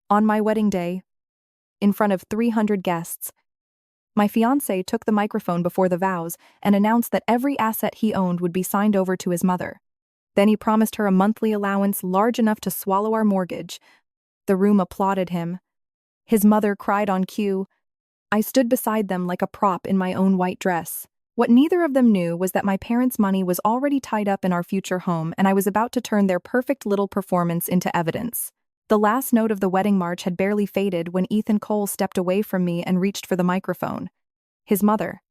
On my wedding day, in front of 300 guests, my fiancé took the microphone before the vows and announced that every asset he owned would be signed over to his mother. Then he promised her a monthly allowance large enough to swallow our mortgage. The room applauded him. His mother cried on cue. I stood beside them like a prop in my own white dress. What neither of them knew was that my parents' money was already tied up in our future home, and I was about to turn their perfect little performance into evidence. The last note of the wedding march had barely faded when Ethan Cole stepped away from me and reached for the microphone. His mother,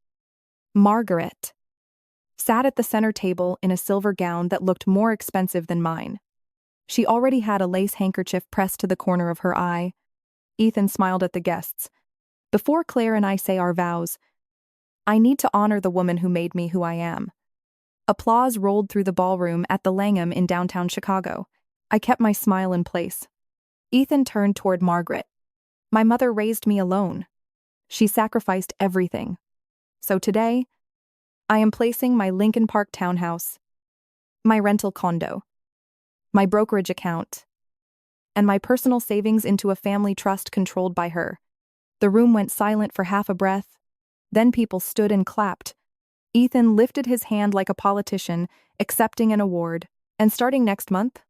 Margaret, sat at the center table in a silver gown that looked more expensive than mine. She already had a lace handkerchief pressed to the corner of her eye. Ethan smiled at the guests. Before Claire and I say our vows, I need to honor the woman who made me who I am. Applause rolled through the ballroom at the Langham in downtown Chicago. I kept my smile in place. Ethan turned toward Margaret. My mother raised me alone. She sacrificed everything. So today, I am placing my Lincoln Park townhouse, my rental condo, my brokerage account, and my personal savings into a family trust controlled by her. The room went silent for half a breath. Then people stood and clapped. Ethan lifted his hand like a politician, accepting an award. And starting next month,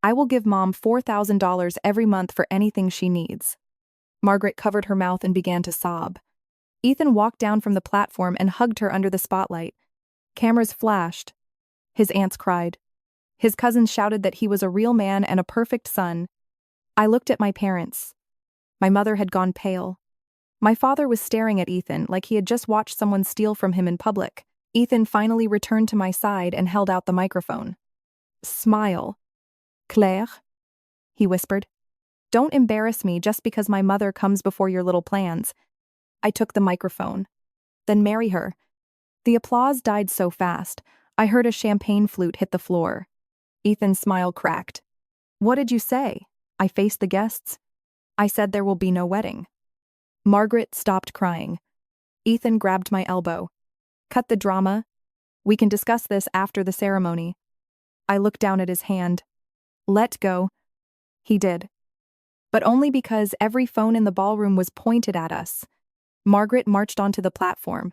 I will give Mom $4,000 every month for anything she needs. Margaret covered her mouth and began to sob. Ethan walked down from the platform and hugged her under the spotlight. Cameras flashed. His aunts cried. His cousins shouted that he was a real man and a perfect son. I looked at my parents. My mother had gone pale. My father was staring at Ethan like he had just watched someone steal from him in public. Ethan finally returned to my side and held out the microphone. Smile. Claire, he whispered. Don't embarrass me just because my mother comes before your little plans. I took the microphone. Then marry her. The applause died so fast, I heard a champagne flute hit the floor. Ethan's smile cracked. What did you say? I faced the guests. I said there will be no wedding. Margaret stopped crying. Ethan grabbed my elbow. Cut the drama. We can discuss this after the ceremony. I looked down at his hand. Let go. He did. But only because every phone in the ballroom was pointed at us. Margaret marched onto the platform.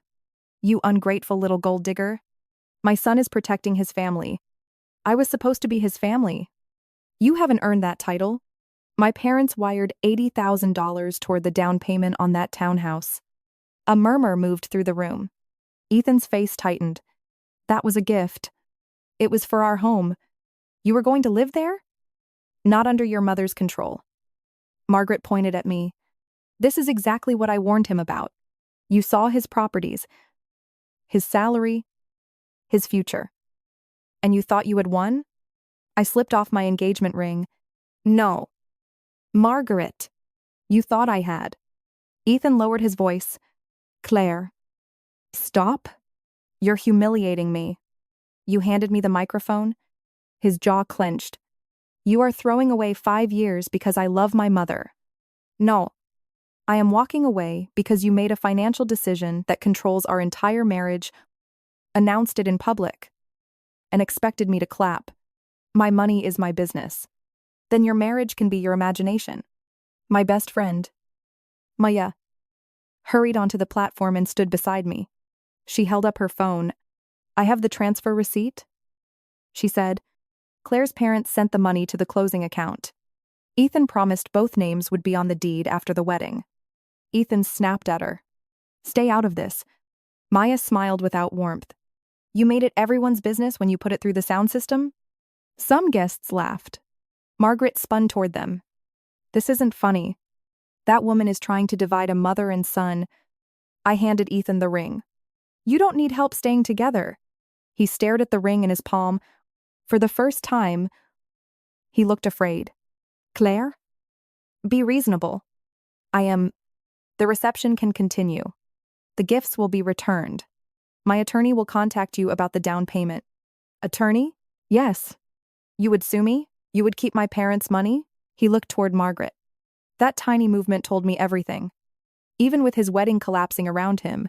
You ungrateful little gold digger. My son is protecting his family. I was supposed to be his family. You haven't earned that title. My parents wired $80,000 toward the down payment on that townhouse. A murmur moved through the room. Ethan's face tightened. That was a gift. It was for our home. You were going to live there? Not under your mother's control. Margaret pointed at me. This is exactly what I warned him about. You saw his properties, his salary, his future. And you thought you had won? I slipped off my engagement ring. No. Margaret. You thought I had. Ethan lowered his voice. Claire. Stop. You're humiliating me. You handed me the microphone. His jaw clenched. You are throwing away 5 years because I love my mother. No. I am walking away because you made a financial decision that controls our entire marriage, announced it in public, and expected me to clap. My money is my business. Then your marriage can be your imagination. My best friend, Maya, hurried onto the platform and stood beside me. She held up her phone. I have the transfer receipt, she said. Claire's parents sent the money to the closing account. Ethan promised both names would be on the deed after the wedding. Ethan snapped at her. Stay out of this. Maya smiled without warmth. You made it everyone's business when you put it through the sound system? Some guests laughed. Margaret spun toward them. This isn't funny. That woman is trying to divide a mother and son. I handed Ethan the ring. You don't need help staying together. He stared at the ring in his palm. For the first time, he looked afraid. Claire? Be reasonable. The reception can continue. The gifts will be returned. My attorney will contact you about the down payment. Attorney? Yes. You would sue me? You would keep my parents' money? He looked toward Margaret. That tiny movement told me everything. Even with his wedding collapsing around him,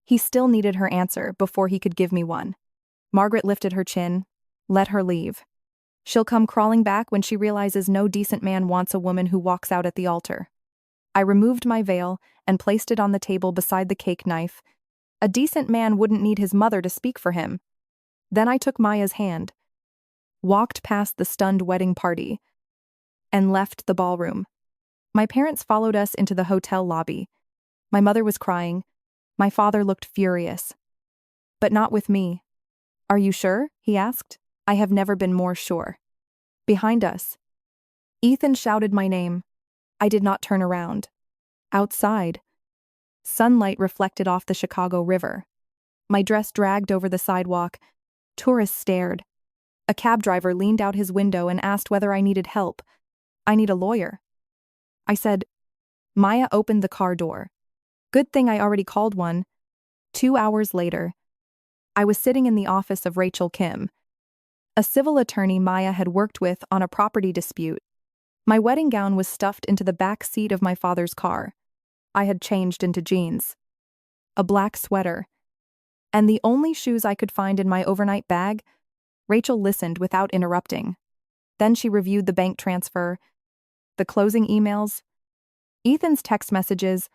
he still needed her answer before he could give me one. Margaret lifted her chin. Let her leave. She'll come crawling back when she realizes no decent man wants a woman who walks out at the altar. I removed my veil and placed it on the table beside the cake knife. A decent man wouldn't need his mother to speak for him. Then I took Maya's hand, walked past the stunned wedding party, and left the ballroom. My parents followed us into the hotel lobby. My mother was crying. My father looked furious. But not with me. "Are you sure?" he asked. "I have never been more sure." Behind us, Ethan shouted my name. I did not turn around. Outside, sunlight reflected off the Chicago River. My dress dragged over the sidewalk. Tourists stared. A cab driver leaned out his window and asked whether I needed help. "I need a lawyer." I said. Maya opened the car door. Good thing I already called one. 2 hours later, I was sitting in the office of Rachel Kim, a civil attorney Maya had worked with on a property dispute. My wedding gown was stuffed into the back seat of my father's car. I had changed into jeans, a black sweater, and the only shoes I could find in my overnight bag. Rachel listened without interrupting. Then she reviewed the bank transfer, the closing emails, Ethan's text messages,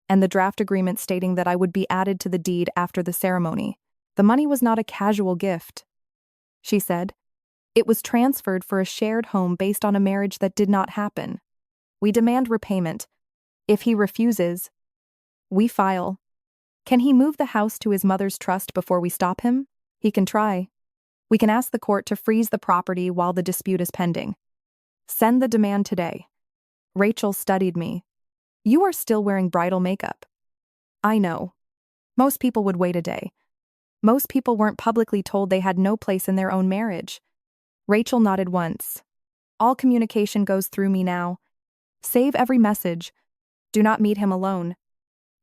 and the draft agreement stating that I would be added to the deed after the ceremony. The money was not a casual gift, she said. It was transferred for a shared home based on a marriage that did not happen. We demand repayment. If he refuses, we file. Can he move the house to his mother's trust before we stop him? He can try. We can ask the court to freeze the property while the dispute is pending. Send the demand today. Rachel studied me. You are still wearing bridal makeup. I know. Most people would wait a day. Most people weren't publicly told they had no place in their own marriage. Rachel nodded once. All communication goes through me now. Save every message. Do not meet him alone.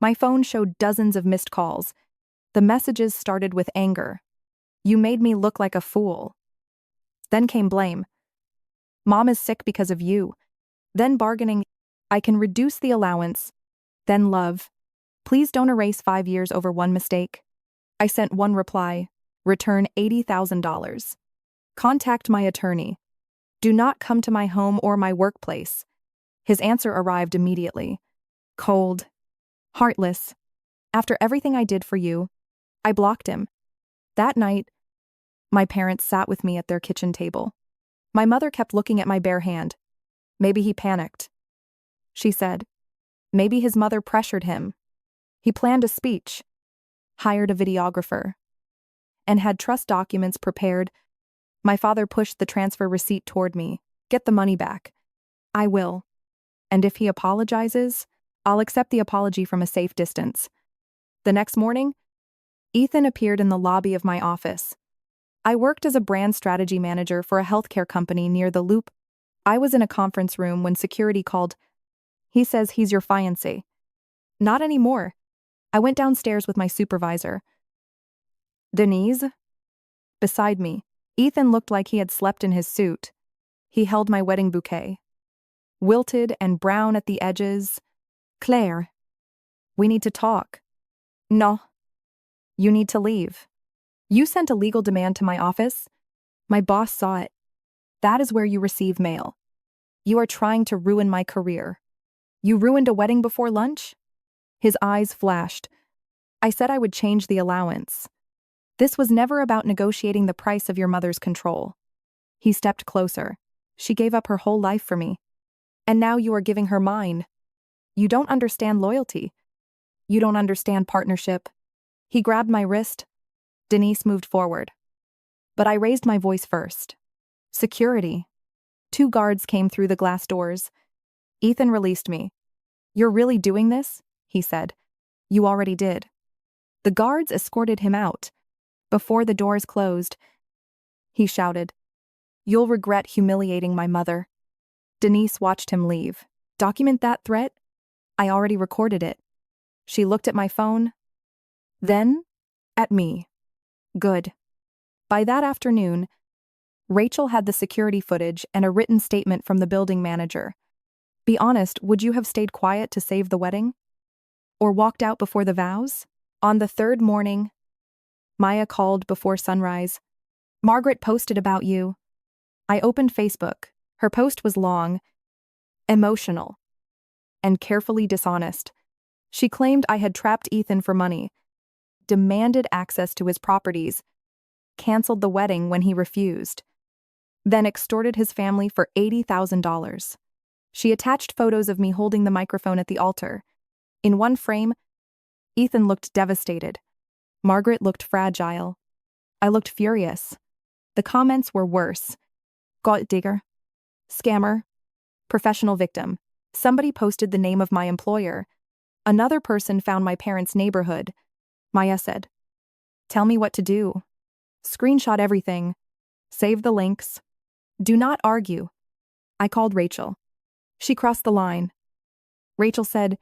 My phone showed dozens of missed calls. The messages started with anger. You made me look like a fool. Then came blame. Mom is sick because of you. Then bargaining. I can reduce the allowance. Then love. Please don't erase 5 years over one mistake. I sent one reply. Return $80,000. Contact my attorney. Do not come to my home or my workplace. His answer arrived immediately. Cold. Heartless. After everything I did for you, I blocked him. That night, my parents sat with me at their kitchen table. My mother kept looking at my bare hand. Maybe he panicked, she said. Maybe his mother pressured him. He planned a speech, hired a videographer, and had trust documents prepared. My father pushed the transfer receipt toward me. Get the money back. I will. And if he apologizes, I'll accept the apology from a safe distance. The next morning, Ethan appeared in the lobby of my office. I worked as a brand strategy manager for a healthcare company near the Loop. I was in a conference room when security called. He says he's your fiancé. Not anymore. I went downstairs with my supervisor. Denise? Beside me, Ethan looked like he had slept in his suit. He held my wedding bouquet. Wilted and brown at the edges. Claire. We need to talk. No. You need to leave. You sent a legal demand to my office. My boss saw it. That is where you receive mail. You are trying to ruin my career. You ruined a wedding before lunch? His eyes flashed. I said I would change the allowance. This was never about negotiating the price of your mother's control. He stepped closer. She gave up her whole life for me. And now you are giving her mine. You don't understand loyalty. You don't understand partnership. He grabbed my wrist. Denise moved forward. But I raised my voice first. Security. 2 guards came through the glass doors. Ethan released me. You're really doing this? He said. You already did. The guards escorted him out. Before the doors closed, he shouted, You'll regret humiliating my mother. Denise watched him leave. Document that threat? I already recorded it. She looked at my phone. Then, at me. Good. By that afternoon, Rachel had the security footage and a written statement from the building manager. Be honest, would you have stayed quiet to save the wedding? Or walked out before the vows? On the 3rd morning, Maya called before sunrise. Margaret posted about you. I opened Facebook. Her post was long, emotional, and carefully dishonest. She claimed I had trapped Ethan for money, demanded access to his properties, canceled the wedding when he refused, then extorted his family for $80,000. She attached photos of me holding the microphone at the altar. In one frame, Ethan looked devastated. Margaret looked fragile. I looked furious. The comments were worse. Gold digger. Scammer. Professional victim. Somebody posted the name of my employer. Another person found my parents' neighborhood. Maya said, "Tell me what to do. Screenshot everything. Save the links. Do not argue." I called Rachel. She crossed the line. Rachel said,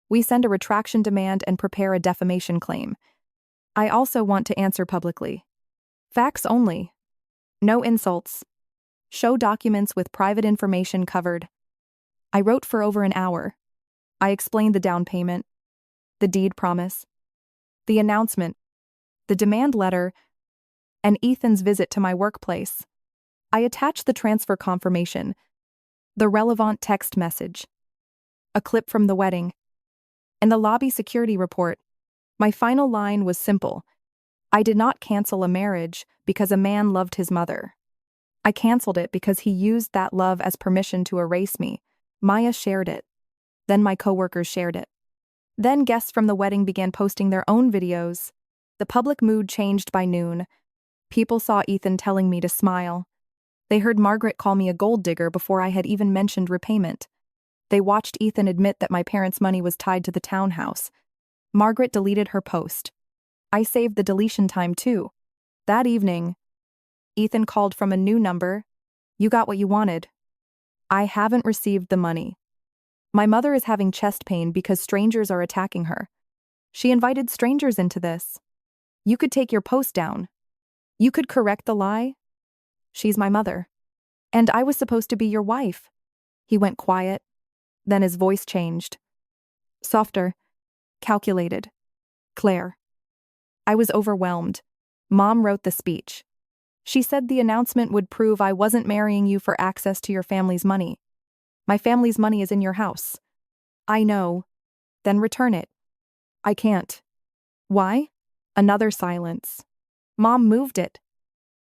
"We send a retraction demand and prepare a defamation claim. I also want to answer publicly. Facts only. No insults. Show documents with private information covered." I wrote for over an hour. I explained the down payment, the deed promise, the announcement, the demand letter, and Ethan's visit to my workplace. I attached the transfer confirmation, the relevant text message, a clip from the wedding, and the lobby security report. My final line was simple. I did not cancel a marriage because a man loved his mother. I canceled it because he used that love as permission to erase me. Maya shared it. Then my coworkers shared it. Then guests from the wedding began posting their own videos. The public mood changed by noon. People saw Ethan telling me to smile. They heard Margaret call me a gold digger before I had even mentioned repayment. They watched Ethan admit that my parents' money was tied to the townhouse. Margaret deleted her post. I saved the deletion time too. That evening, Ethan called from a new number. "You got what you wanted. I haven't received the money. My mother is having chest pain because strangers are attacking her. She invited strangers into this. You could take your post down. You could correct the lie. She's my mother. And I was supposed to be your wife." He went quiet. Then his voice changed. Softer. Calculated. Claire. I was overwhelmed. Mom wrote the speech. She said the announcement would prove I wasn't marrying you for access to your family's money. My family's money is in your house. I know. Then return it. I can't. Why? Another silence. Mom moved it.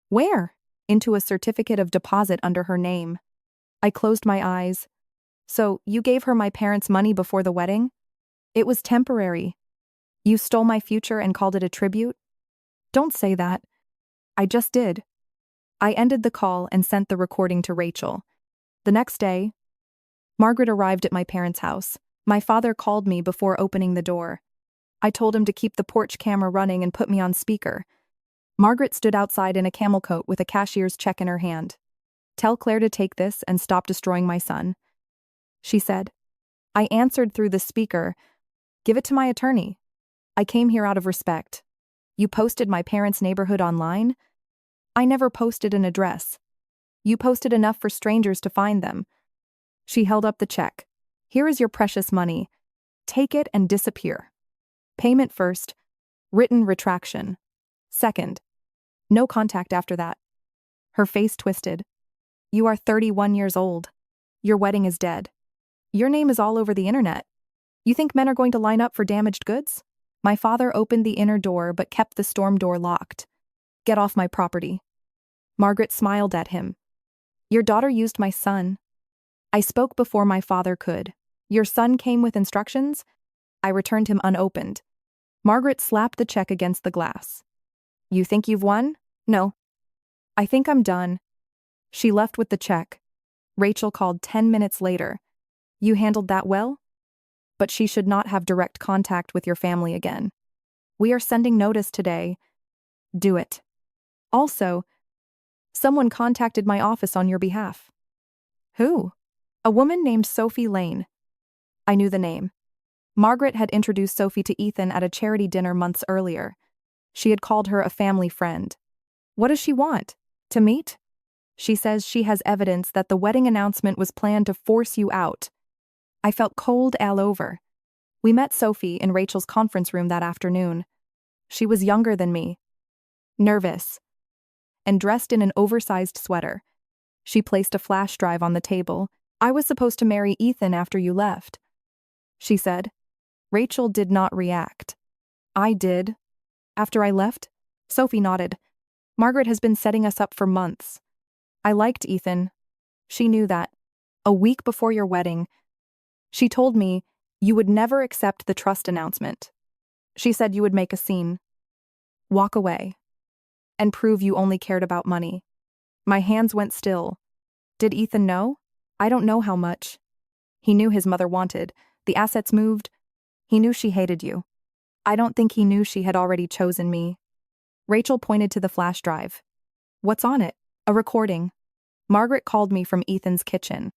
Where? Into a certificate of deposit under her name. I closed my eyes. So, you gave her my parents' money before the wedding? It was temporary. You stole my future and called it a tribute? Don't say that. I just did. I ended the call and sent the recording to Rachel. The next day, Margaret arrived at my parents' house. My father called me before opening the door. I told him to keep the porch camera running and put me on speaker. Margaret stood outside in a camel coat with a cashier's check in her hand. "Tell Claire to take this and stop destroying my son," she said. I answered through the speaker, "Give it to my attorney. I came here out of respect. You posted my parents' neighborhood online? I never posted an address. You posted enough for strangers to find them." She held up the check. "Here is your precious money. Take it and disappear. Payment first, written retraction. Second, no contact after that." Her face twisted. "You are 31 years old. Your wedding is dead. Your name is all over the internet. You think men are going to line up for damaged goods?" My father opened the inner door but kept the storm door locked. "Get off my property." Margaret smiled at him. "Your daughter used my son." I spoke before my father could. "Your son came with instructions?" I returned him unopened. Margaret slapped the check against the glass. "You think you've won?" "No. I think I'm done." She left with the check. Rachel called 10 minutes later. "You handled that well? But she should not have direct contact with your family again. We are sending notice today. Do it. Also, someone contacted my office on your behalf." "Who?" "A woman named Sophie Lane." I knew the name. Margaret had introduced Sophie to Ethan at a charity dinner months earlier. She had called her a family friend. "What does she want? To meet?" "She says she has evidence that the wedding announcement was planned to force you out." I felt cold all over. We met Sophie in Rachel's conference room that afternoon. She was younger than me, nervous, and dressed in an oversized sweater. She placed a flash drive on the table. I was supposed to marry Ethan after you left, she said. Rachel did not react. I did. After I left? Sophie nodded. Margaret has been setting us up for months. I liked Ethan. She knew that. A week before your wedding, she told me you would never accept the trust announcement. She said you would make a scene, walk away, and prove you only cared about money. My hands went still. Did Ethan know? I don't know how much. He knew his mother wanted. The assets moved. He knew she hated you. I don't think he knew she had already chosen me. Rachel pointed to the flash drive. What's on it? A recording. Margaret called me from Ethan's kitchen.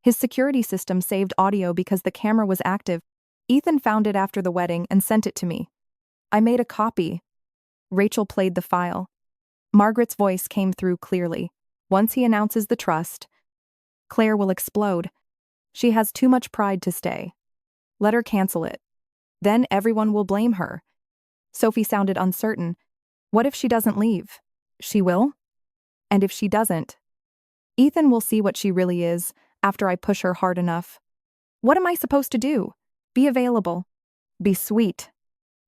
His security system saved audio because the camera was active. Ethan found it after the wedding and sent it to me. I made a copy. Rachel played the file. Margaret's voice came through clearly. Once he announces the trust, Claire will explode. She has too much pride to stay. Let her cancel it. Then everyone will blame her. Sophie sounded uncertain. What if she doesn't leave? She will? And if she doesn't? Ethan will see what she really is after I push her hard enough. What am I supposed to do? Be available. Be sweet.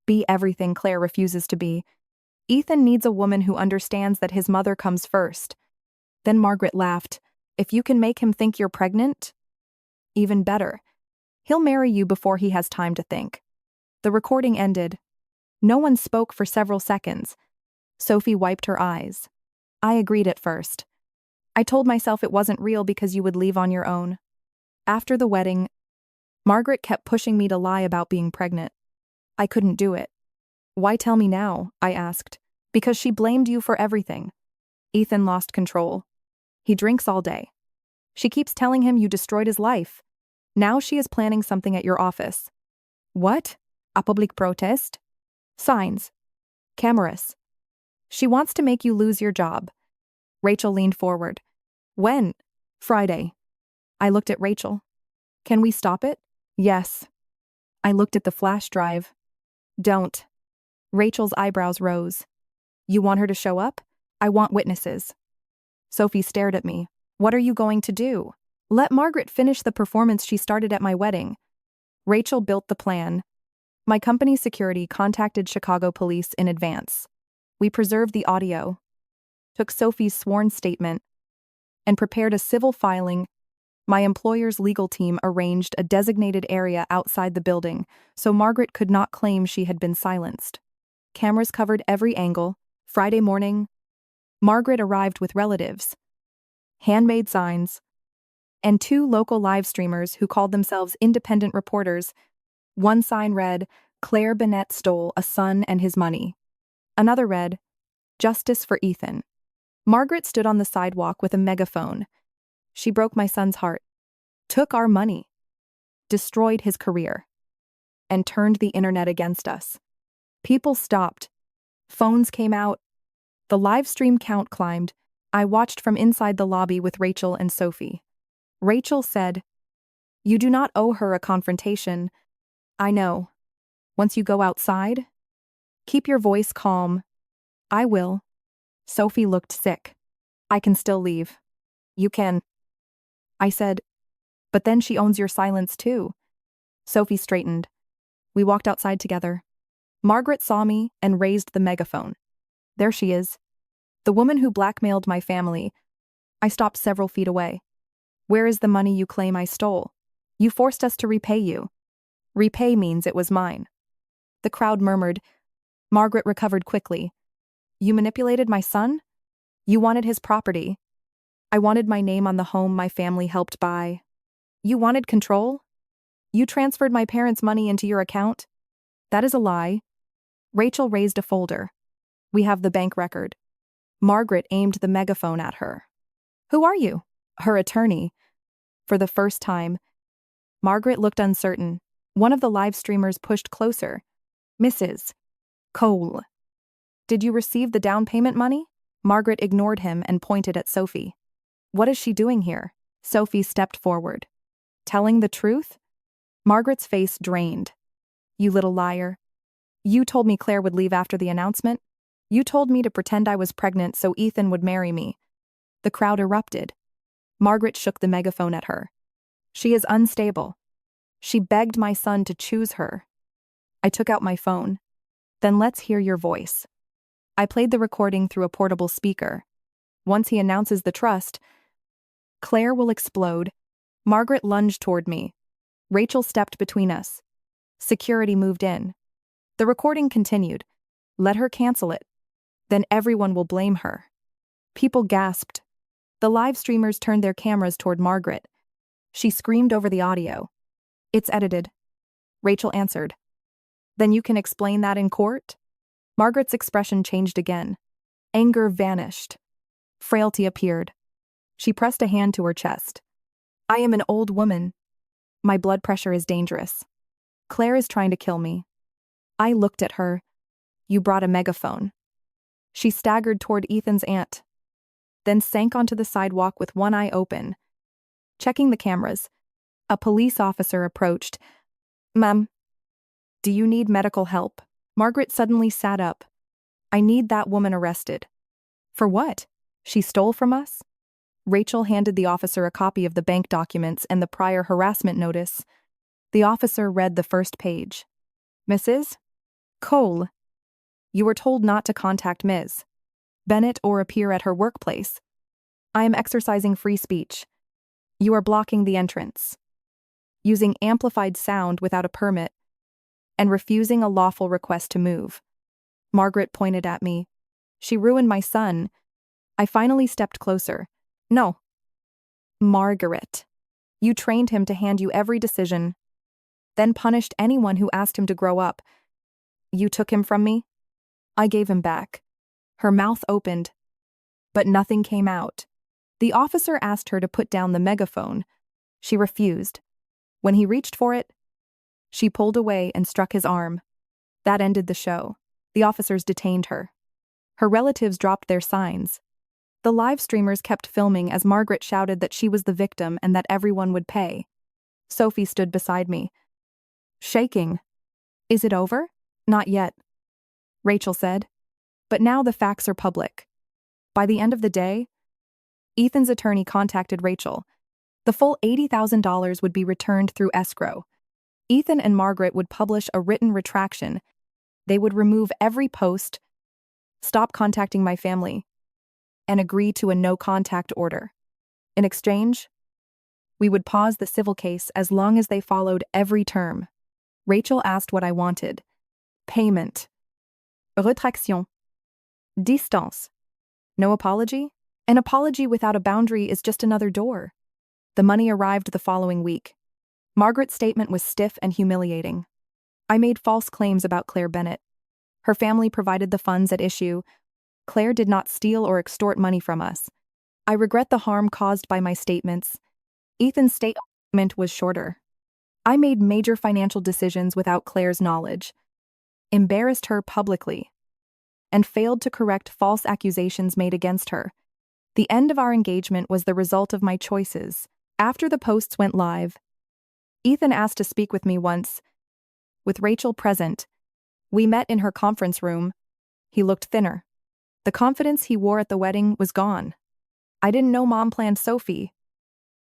Be everything Claire refuses to be. Ethan needs a woman who understands that his mother comes first. Then Margaret laughed. If you can make him think you're pregnant? Even better. He'll marry you before he has time to think. The recording ended. No one spoke for several seconds. Sophie wiped her eyes. I agreed at first. I told myself it wasn't real because you would leave on your own. After the wedding, Margaret kept pushing me to lie about being pregnant. I couldn't do it. Why tell me now? I asked. Because she blamed you for everything. Ethan lost control. He drinks all day. She keeps telling him you destroyed his life. Now she is planning something at your office. What? A public protest? Signs. Cameras. She wants to make you lose your job. Rachel leaned forward. When? Friday. I looked at Rachel. Can we stop it? Yes. I looked at the flash drive. Don't. Rachel's eyebrows rose. You want her to show up? I want witnesses. Sophie stared at me. What are you going to do? Let Margaret finish the performance she started at my wedding. Rachel built the plan. My company's security contacted Chicago police in advance. We preserved the audio, took Sophie's sworn statement, and prepared a civil filing. My employer's legal team arranged a designated area outside the building so Margaret could not claim she had been silenced. Cameras covered every angle. Friday morning, Margaret arrived with relatives, handmade signs, and 2 local live streamers who called themselves independent reporters. One sign read, Claire Bennett stole a son and his money. Another read, Justice for Ethan. Margaret stood on the sidewalk with a megaphone. She broke my son's heart, took our money, destroyed his career, and turned the internet against us. People stopped. Phones came out. The live stream count climbed. I watched from inside the lobby with Rachel and Sophie. Rachel said, You do not owe her a confrontation. I know. Once you go outside, keep your voice calm. I will. Sophie looked sick. I can still leave. You can. I said, but then she owns your silence too. Sophie straightened. We walked outside together. Margaret saw me and raised the megaphone. There she is. The woman who blackmailed my family. I stopped several feet away. Where is the money you claim I stole? You forced us to repay you. Repay means it was mine. The crowd murmured. Margaret recovered quickly. You manipulated my son? You wanted his property. I wanted my name on the home my family helped buy. You wanted control? You transferred my parents' money into your account? That is a lie. Rachel raised a folder. We have the bank record. Margaret aimed the megaphone at her. Who are you? Her attorney. For the first time, Margaret looked uncertain. One of the live streamers pushed closer. Mrs. Cole. Did you receive the down payment money? Margaret ignored him and pointed at Sophie. What is she doing here? Sophie stepped forward. Telling the truth? Margaret's face drained. You little liar. You told me Claire would leave after the announcement. You told me to pretend I was pregnant so Ethan would marry me. The crowd erupted. Margaret shook the megaphone at her. She is unstable. She begged my son to choose her. I took out my phone. Then let's hear your voice. I played the recording through a portable speaker. Once he announces the trust, Claire will explode. Margaret lunged toward me. Rachel stepped between us. Security moved in. The recording continued. Let her cancel it. Then everyone will blame her. People gasped. The live streamers turned their cameras toward Margaret. She screamed over the audio. It's edited. Rachel answered. Then you can explain that in court? Margaret's expression changed again. Anger vanished. Frailty appeared. She pressed a hand to her chest. I am an old woman. My blood pressure is dangerous. Claire is trying to kill me. I looked at her. You brought a megaphone. She staggered toward Ethan's aunt, then sank onto the sidewalk with one eye open. Checking the cameras, a police officer approached. Ma'am, do you need medical help? Margaret suddenly sat up. I need that woman arrested. For what? She stole from us? Rachel handed the officer a copy of the bank documents and the prior harassment notice. The officer read the first page. Mrs. Cole, you were told not to contact Ms. Bennett or appear at her workplace. I am exercising free speech. You are blocking the entrance, using amplified sound without a permit, and refusing a lawful request to move. Margaret pointed at me. She ruined my son. I finally stepped closer. No. Margaret, you trained him to hand you every decision, then punished anyone who asked him to grow up. You took him from me? I gave him back. Her mouth opened, but nothing came out. The officer asked her to put down the megaphone. She refused. When he reached for it, she pulled away and struck his arm. That ended the show. The officers detained her. Her relatives dropped their signs. The live streamers kept filming as Margaret shouted that she was the victim and that everyone would pay. Sophie stood beside me, shaking. Is it over? Not yet, Rachel said. But now the facts are public. By the end of the day, Ethan's attorney contacted Rachel. The full $80,000 would be returned through escrow. Ethan and Margaret would publish a written retraction. They would remove every post, stop contacting my family, and agree to a no-contact order. In exchange, we would pause the civil case as long as they followed every term. Rachel asked what I wanted. Payment. Retraction. Distance. No apology? An apology without a boundary is just another door. The money arrived the following week. Margaret's statement was stiff and humiliating. I made false claims about Claire Bennett. Her family provided the funds at issue. Claire did not steal or extort money from us. I regret the harm caused by my statements. Ethan's statement was shorter. I made major financial decisions without Claire's knowledge, embarrassed her publicly, and failed to correct false accusations made against her. The end of our engagement was the result of my choices. After the posts went live, Ethan asked to speak with me once. With Rachel present, we met in her conference room. He looked thinner. The confidence he wore at the wedding was gone. I didn't know Mom planned Sophie,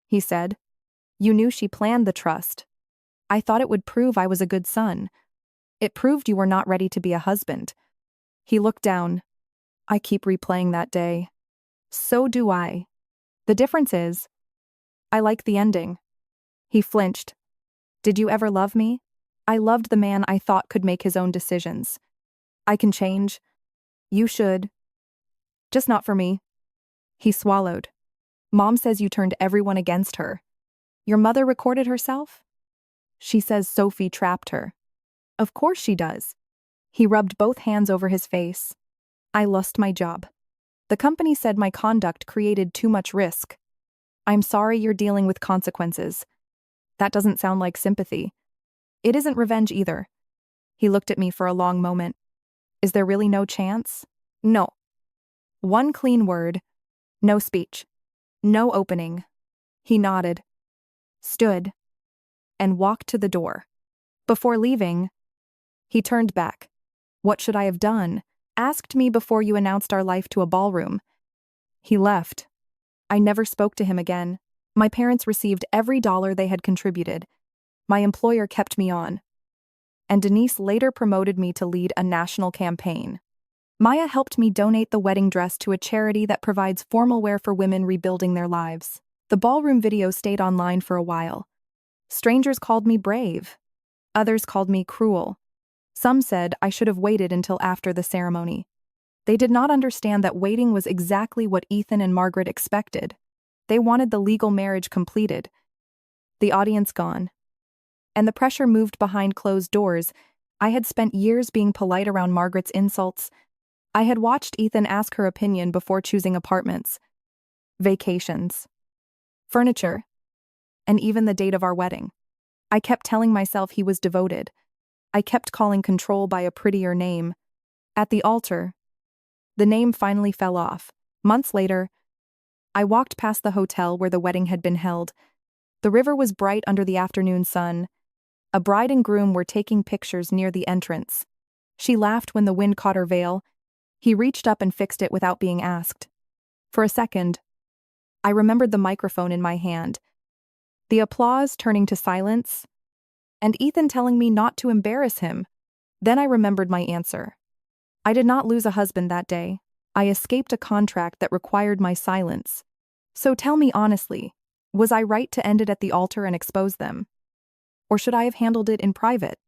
he said. You knew she planned the trust. I thought it would prove I was a good son. It proved you were not ready to be a husband. He looked down. I keep replaying that day. So do I. The difference is, I like the ending. He flinched. Did you ever love me? I loved the man I thought could make his own decisions. I can change. You should. Just not for me. He swallowed. Mom says you turned everyone against her. Your mother recorded herself? She says Sophie trapped her. Of course she does. He rubbed both hands over his face. I lost my job. The company said my conduct created too much risk. I'm sorry you're dealing with consequences. That doesn't sound like sympathy. It isn't revenge either. He looked at me for a long moment. Is there really no chance? No. One clean word. No speech. No opening. He nodded, stood, and walked to the door. Before leaving, he turned back. What should I have done? Asked me before you announced our life to a ballroom. He left. I never spoke to him again. My parents received every dollar they had contributed. My employer kept me on. And Denise later promoted me to lead a national campaign. Maya helped me donate the wedding dress to a charity that provides formal wear for women rebuilding their lives. The ballroom video stayed online for a while. Strangers called me brave. Others called me cruel. Some said I should have waited until after the ceremony. They did not understand that waiting was exactly what Ethan and Margaret expected. They wanted the legal marriage completed, the audience gone. And the pressure moved behind closed doors. I had spent years being polite around Margaret's insults. I had watched Ethan ask her opinion before choosing apartments, vacations, furniture, and even the date of our wedding. I kept telling myself he was devoted. I kept calling control by a prettier name. At the altar, the name finally fell off. Months later, I walked past the hotel where the wedding had been held. The river was bright under the afternoon sun. A bride and groom were taking pictures near the entrance. She laughed when the wind caught her veil. He reached up and fixed it without being asked. For a second, I remembered the microphone in my hand, the applause turning to silence, and Ethan telling me not to embarrass him. Then I remembered my answer. I did not lose a husband that day. I escaped a contract that required my silence. So tell me honestly, was I right to end it at the altar and expose them? Or should I have handled it in private?